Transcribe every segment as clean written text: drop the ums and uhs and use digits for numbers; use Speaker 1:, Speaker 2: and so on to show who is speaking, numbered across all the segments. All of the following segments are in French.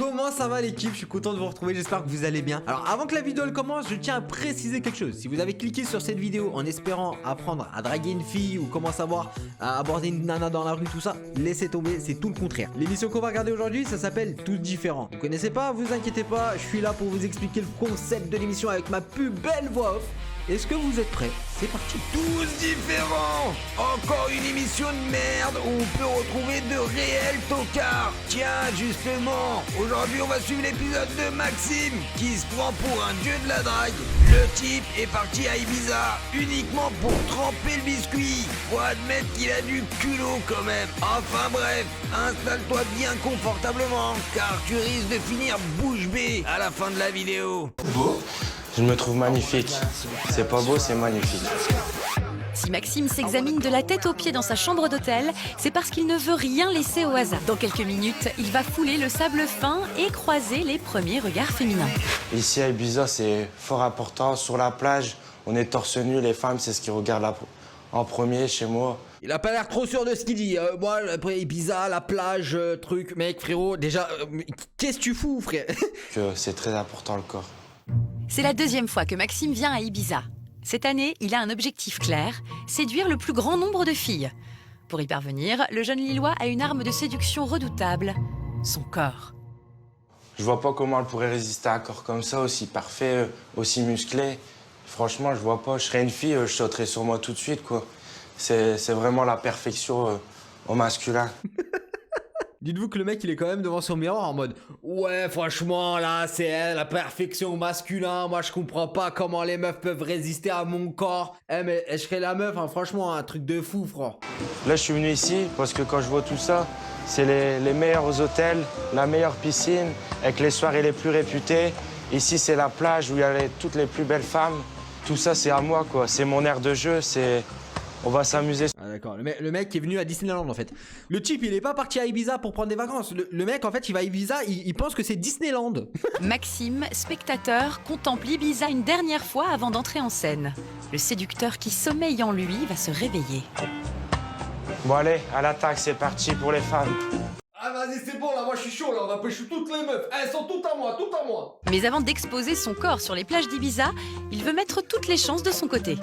Speaker 1: Comment ça va l'équipe? Je suis content de vous retrouver, j'espère que vous allez bien. Alors avant que la vidéo elle commence, je tiens à préciser quelque chose. Si vous avez cliqué sur cette vidéo en espérant apprendre à draguer une fille ou comment savoir à aborder une nana dans la rue, tout ça, laissez tomber, c'est tout le contraire. L'émission qu'on va regarder aujourd'hui, ça s'appelle Tous différents. Vous connaissez pas? Vous inquiétez pas, je suis là pour vous expliquer le concept de l'émission avec ma plus belle voix off. Est-ce que vous êtes prêts? C'est parti.
Speaker 2: Tous différents. Encore une émission de merde où on peut retrouver de réels tocards. Tiens, justement, aujourd'hui on va suivre l'épisode de Maxime qui se prend pour un dieu de la drague. Le type est parti à Ibiza uniquement pour tremper le biscuit. Faut admettre qu'il a du culot quand même. Enfin bref, installe-toi bien confortablement car tu risques de finir bouche bée à la fin de la vidéo.
Speaker 3: Beau? Je me trouve magnifique. C'est pas beau, c'est magnifique.
Speaker 4: Si Maxime s'examine de la tête aux pieds dans sa chambre d'hôtel, c'est parce qu'il ne veut rien laisser au hasard. Dans quelques minutes, il va fouler le sable fin et croiser les premiers regards féminins.
Speaker 3: Ici à Ibiza, c'est fort important. Sur la plage, on est torse nu. Les femmes, c'est ce qu'ils regardent en premier chez moi.
Speaker 1: Il a pas l'air trop sûr de ce qu'il dit. Moi, après Ibiza, la plage, truc, mec, frérot, déjà, qu'est-ce que tu fous, frère?
Speaker 3: Que c'est très important le corps.
Speaker 4: C'est la deuxième fois que Maxime vient à Ibiza. Cette année, il a un objectif clair, séduire le plus grand nombre de filles. Pour y parvenir, le jeune Lillois a une arme de séduction redoutable, son corps.
Speaker 3: Je vois pas comment elle pourrait résister à un corps comme ça, aussi parfait, aussi musclé. Franchement, je vois pas. Je serais une fille, je sauterais sur moi tout de suite, quoi. C'est vraiment la perfection au masculin.
Speaker 1: Dites-vous que le mec il est quand même devant son miroir en mode ouais franchement là c'est elle, la perfection masculin, moi je comprends pas comment les meufs peuvent résister à mon corps. Mais je serais la meuf, hein, franchement un truc de fou frère.
Speaker 3: Là je suis venu ici parce que quand je vois tout ça, c'est les meilleurs hôtels, la meilleure piscine, avec les soirées les plus réputées. Ici c'est la plage où il y a toutes les plus belles femmes. Tout ça c'est à moi quoi, c'est mon aire de jeu, on va s'amuser.
Speaker 1: Ah d'accord, le mec est venu à Disneyland en fait. Le type il est pas parti à Ibiza pour prendre des vacances. Le mec en fait il va à Ibiza, il pense que c'est Disneyland.
Speaker 4: Maxime, spectateur, contemple Ibiza une dernière fois avant d'entrer en scène. Le séducteur qui sommeille en lui va se réveiller.
Speaker 3: Bon allez, à l'attaque, c'est parti pour les femmes.
Speaker 1: Ah vas-y c'est bon là, moi je suis chaud là, on va pêcher toutes les meufs. Elles sont toutes à moi, toutes à moi.
Speaker 4: Mais avant d'exposer son corps sur les plages d'Ibiza, il veut mettre toutes les chances de son côté.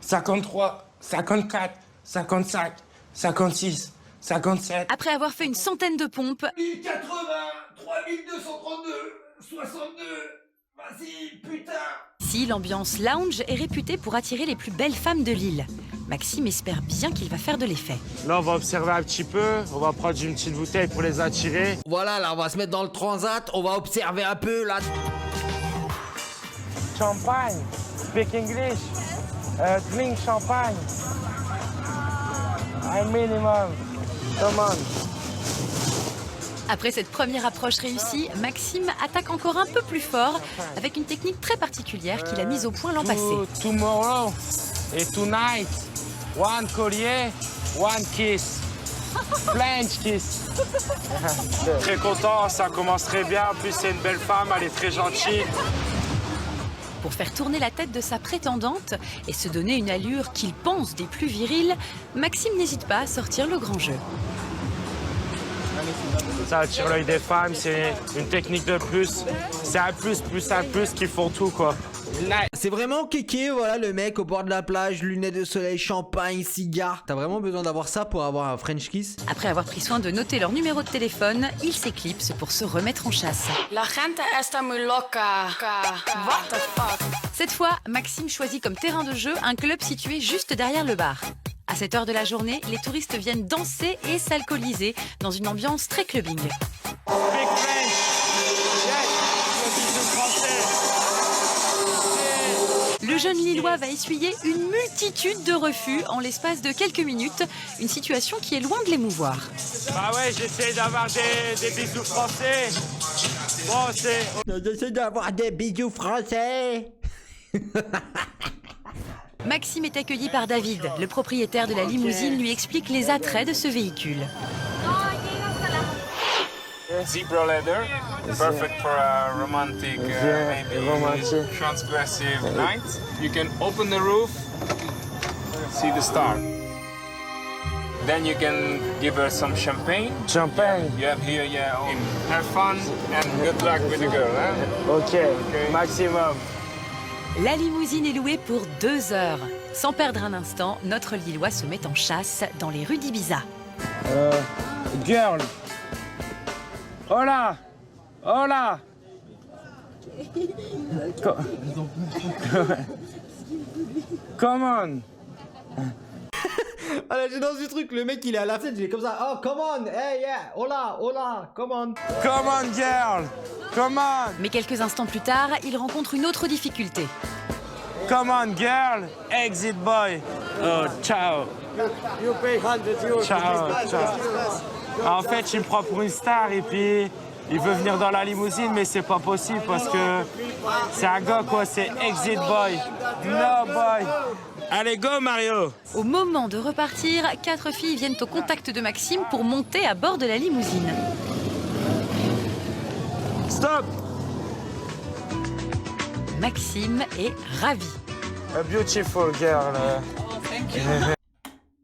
Speaker 3: 53, 54, 55, 56, 57.
Speaker 4: Après avoir fait une centaine de pompes,
Speaker 2: 1080, 3232, 62, vas-y, putain.
Speaker 4: si l'ambiance lounge est réputée pour attirer les plus belles femmes de l'île, Maxime espère bien qu'il va faire de l'effet.
Speaker 3: Là, on va observer un petit peu, on va prendre une petite bouteille pour les attirer.
Speaker 1: Voilà là, on va se mettre dans le transat, on va observer un peu là.
Speaker 3: Champagne, speak English, drink champagne. Un minimum, come on.
Speaker 4: Après cette première approche réussie, Maxime attaque encore un peu plus fort avec une technique très particulière qu'il a mise au point l'an passé.
Speaker 3: Tomorrow et tonight, one collier, one kiss. French kiss. Très content, ça commence très bien. En plus, c'est une belle femme, elle est très gentille.
Speaker 4: Pour faire tourner la tête de sa prétendante et se donner une allure qu'il pense des plus viriles, Maxime n'hésite pas à sortir le grand jeu.
Speaker 3: Ça attire l'œil des femmes, c'est une technique de plus. C'est un plus, plus un plus qui font tout, quoi.
Speaker 1: C'est vraiment kéké, voilà le mec au bord de la plage, lunettes de soleil, champagne, cigare. T'as vraiment besoin d'avoir ça pour avoir un French kiss?
Speaker 4: Après avoir pris soin de noter leur numéro de téléphone, il s'éclipse pour se remettre en chasse.
Speaker 5: La gente está muy loca. What the fuck?
Speaker 4: Cette fois, Maxime choisit comme terrain de jeu un club situé juste derrière le bar. À cette heure de la journée, les touristes viennent danser et s'alcooliser dans une ambiance très clubbing. Le jeune Lillois va essuyer une multitude de refus en l'espace de quelques minutes, une situation qui est loin de l'émouvoir.
Speaker 3: Bah ouais, j'essaie d'avoir des bisous français. Bon,
Speaker 1: J'essaie d'avoir des bisous français.
Speaker 4: Maxime est accueilli par David. Le propriétaire de la limousine lui explique les attraits de ce véhicule.
Speaker 6: Zebra leather, perfect for a romantic, maybe transgressive night. You can open the roof, see the star. Then you can give her some champagne.
Speaker 3: Champagne.
Speaker 6: You have here, yeah. Have fun and good luck with the girl, hein?
Speaker 3: Ok, maximum.
Speaker 4: La limousine est louée pour 2 heures. Sans perdre un instant, notre Lillois se met en chasse dans les rues d'Ibiza.
Speaker 3: Girl. Hola. Hola. Come on.
Speaker 1: Ah là, j'ai dans ce truc, le mec il est à la fenêtre, il est comme ça. Oh, come on, hey, yeah, hola, hola, come on.
Speaker 3: Come on, girl. Come on.
Speaker 4: Mais quelques instants plus tard, il rencontre une autre difficulté.
Speaker 3: Come on, girl. Exit boy. Oh, ciao. Ciao, ciao. En fait, il me prend pour une star et puis il veut venir dans la limousine, mais c'est pas possible parce que c'est un gars, quoi. C'est exit boy. No boy. Allez, go, Mario.
Speaker 4: Au moment de repartir, 4 filles viennent au contact de Maxime pour monter à bord de la limousine.
Speaker 3: Stop.
Speaker 4: Maxime est ravi.
Speaker 3: A beautiful girl.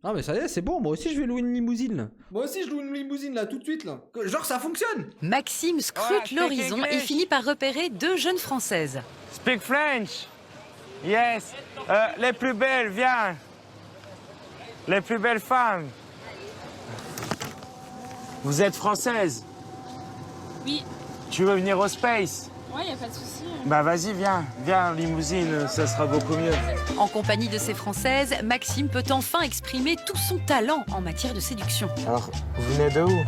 Speaker 1: Ah mais ça y est, c'est bon, moi aussi je vais louer une limousine là. Moi aussi je loue une limousine là, tout de suite là. Genre ça fonctionne.
Speaker 4: Maxime scrute l'horizon et finit par repérer 2 jeunes Françaises.
Speaker 3: Speak French. Yes. Les plus belles, viens. Les plus belles femmes. Vous êtes française?
Speaker 5: Oui.
Speaker 3: Tu veux venir au Space?
Speaker 5: Ouais, y a pas de souci.
Speaker 3: Bah vas-y, viens. Viens en limousine, ça sera beaucoup mieux.
Speaker 4: En compagnie de ces Françaises, Maxime peut enfin exprimer tout son talent en matière de séduction.
Speaker 3: Alors, vous venez de où?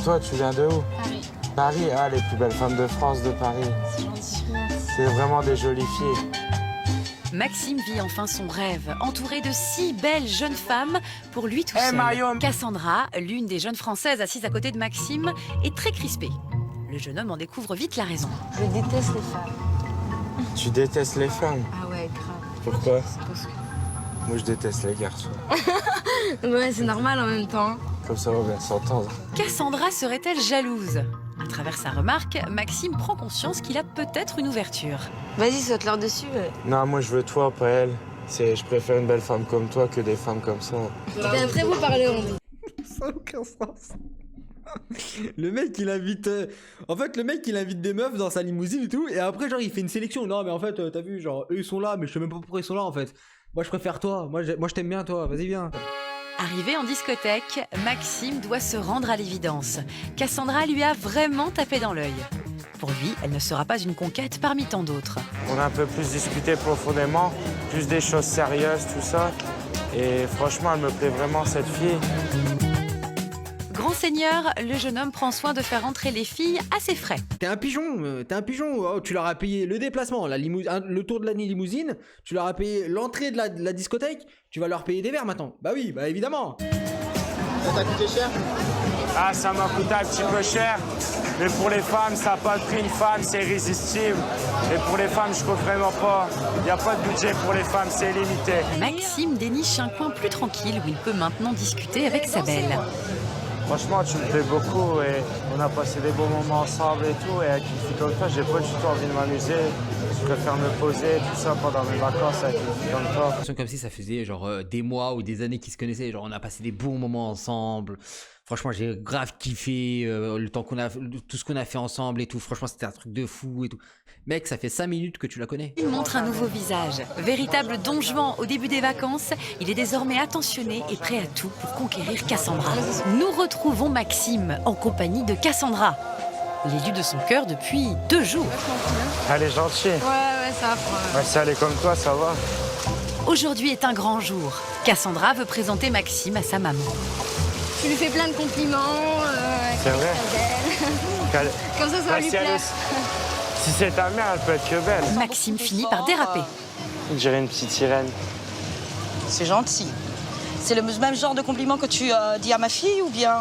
Speaker 3: Toi, tu viens de où?
Speaker 5: Paris.
Speaker 3: Paris, ah, les plus belles femmes de France de Paris.
Speaker 5: C'est gentil.
Speaker 3: C'est vraiment des jolies filles.
Speaker 4: Maxime vit enfin son rêve, entouré de 6 belles jeunes femmes pour lui tout
Speaker 3: Hey,
Speaker 4: seul.
Speaker 3: Mario.
Speaker 4: Cassandra, l'une des jeunes Françaises assises à côté de Maxime, est très crispée. Le jeune homme en découvre vite la raison.
Speaker 5: Je déteste les femmes.
Speaker 3: Tu détestes les femmes?
Speaker 5: Ah ouais, grave.
Speaker 3: Pourquoi?
Speaker 5: Parce que...
Speaker 3: Moi, je déteste les garçons.
Speaker 5: Ouais, c'est normal en même temps.
Speaker 3: Comme ça, on va bien s'entendre.
Speaker 4: Cassandra serait-elle jalouse? À travers sa remarque, Maxime prend conscience qu'il a peut-être une ouverture.
Speaker 5: Vas-y, saute-leur dessus.
Speaker 3: Non, moi, je veux toi, pas elle. Je préfère une belle femme comme toi que des femmes comme ça.
Speaker 5: T'es un très beau parleur.
Speaker 1: Ça n'a aucun sens. Le mec il invite en fait le mec il invite des meufs dans sa limousine et tout et après genre il fait une sélection. Non mais en fait t'as vu genre eux ils sont là mais je sais même pas pourquoi ils sont là en fait. Moi je préfère toi, moi je t'aime bien toi, vas-y viens.
Speaker 4: Arrivé en discothèque, Maxime doit se rendre à l'évidence. Cassandra lui a vraiment tapé dans l'œil. Pour lui, elle ne sera pas une conquête parmi tant d'autres.
Speaker 3: On a un peu plus discuté profondément, plus des choses sérieuses, tout ça. Et franchement, elle me plaît vraiment, cette fille.
Speaker 4: Grand seigneur, le jeune homme prend soin de faire entrer les filles à ses frais.
Speaker 1: T'es un pigeon. Oh, tu leur as payé le déplacement, le tour de la limousine, tu leur as payé l'entrée de la discothèque, tu vas leur payer des verres maintenant. Bah oui, bah évidemment.
Speaker 7: Ça t'a coûté cher?
Speaker 3: Ah, ça m'a coûté un petit peu cher. Mais pour les femmes, ça n'a pas le prix. Une femme, c'est irrésistible. Et pour les femmes, je ne trouve vraiment pas. Il n'y a pas de budget pour les femmes, c'est limité.
Speaker 4: Maxime déniche un coin plus tranquille où il peut maintenant discuter avec sa belle.
Speaker 3: Franchement, tu me plais beaucoup et on a passé des bons moments ensemble et tout. Et avec une fille comme toi, j'ai pas du tout envie de m'amuser. Je préfère me poser, tout ça, pendant mes vacances avec une fille comme toi.
Speaker 1: C'est comme si ça faisait genre des mois ou des années qu'ils se connaissaient. Genre on a passé des bons moments ensemble. Franchement, j'ai grave kiffé le temps tout ce qu'on a fait ensemble et tout. Franchement, c'était un truc de fou et tout. Mec, ça fait 5 minutes que tu la connais.
Speaker 4: Il montre un nouveau visage. Véritable don Juan au début des vacances, il est désormais attentionné et prêt à tout pour conquérir Cassandra. Nous retrouvons Maxime en compagnie de Cassandra, l'élu de son cœur depuis 2 jours.
Speaker 3: Elle est gentille.
Speaker 5: Ouais, ça va.
Speaker 3: Ouais, si elle est comme toi, ça va.
Speaker 4: Aujourd'hui est un grand jour. Cassandra veut présenter Maxime à sa maman.
Speaker 5: Tu lui fais plein de compliments.
Speaker 3: C'est vrai.
Speaker 5: Belle. Comme ça va lui plaire.
Speaker 3: Si c'est ta mère, elle peut être que belle.
Speaker 4: Maxime finit par déraper.
Speaker 3: On dirait une petite sirène.
Speaker 8: C'est gentil. C'est le même genre de compliment que tu dis à ma fille ou bien...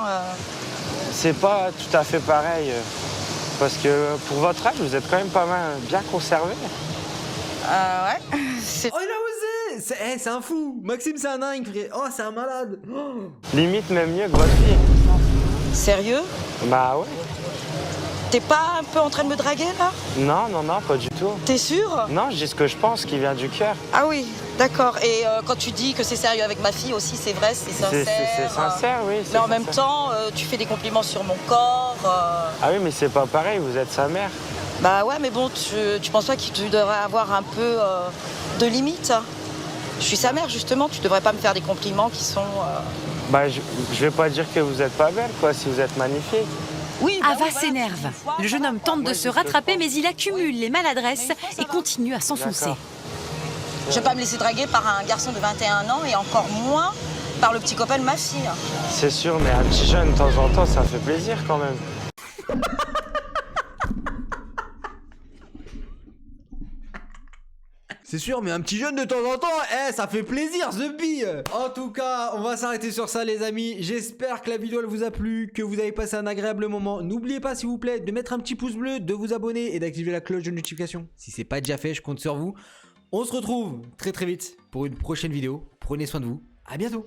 Speaker 3: C'est pas tout à fait pareil. Parce que pour votre âge, vous êtes quand même pas mal bien conservé.
Speaker 8: Ouais.
Speaker 1: Oh, il a osé. C'est un fou. Maxime, c'est un dingue, frère. Oh, c'est un malade. Oh.
Speaker 3: Limite même mieux que votre fille.
Speaker 8: Sérieux?
Speaker 3: Bah ouais.
Speaker 8: T'es pas un peu en train de me draguer là?
Speaker 3: Non, non, non, pas du tout.
Speaker 8: T'es sûr?
Speaker 3: Non, je dis ce que je pense, qui vient du cœur.
Speaker 8: Ah oui, d'accord. Et quand tu dis que c'est sérieux avec ma fille aussi, c'est vrai, c'est sincère.
Speaker 3: C'est sincère, oui.
Speaker 8: Mais en
Speaker 3: sincère.
Speaker 8: même temps, tu fais des compliments sur mon corps.
Speaker 3: Ah oui, mais c'est pas pareil, vous êtes sa mère.
Speaker 8: Bah ouais, mais bon, tu penses pas que tu devrais avoir un peu de limite? Je suis sa mère, justement, tu devrais pas me faire des compliments qui sont...
Speaker 3: Bah, je vais pas dire que vous êtes pas belle, quoi, si vous êtes magnifique.
Speaker 8: Oui, bah
Speaker 4: Ava
Speaker 8: oui, voilà,
Speaker 4: s'énerve.
Speaker 8: une fois,
Speaker 4: Le jeune homme tente de se rattraper, mais il accumule les maladresses et continue à s'enfoncer.
Speaker 3: D'accord.
Speaker 8: Je vais pas me laisser draguer par un garçon de 21 ans et encore moins par le petit copain de ma fille.
Speaker 3: C'est sûr, mais un petit jeune, de temps en temps, ça fait plaisir quand même.
Speaker 1: C'est sûr, mais un petit jeune de temps en temps, ça fait plaisir, The Bee. En tout cas, on va s'arrêter sur ça, les amis. J'espère que la vidéo elle vous a plu, que vous avez passé un agréable moment. N'oubliez pas, s'il vous plaît, de mettre un petit pouce bleu, de vous abonner et d'activer la cloche de notification. Si c'est pas déjà fait, je compte sur vous. On se retrouve très vite pour une prochaine vidéo. Prenez soin de vous. À bientôt.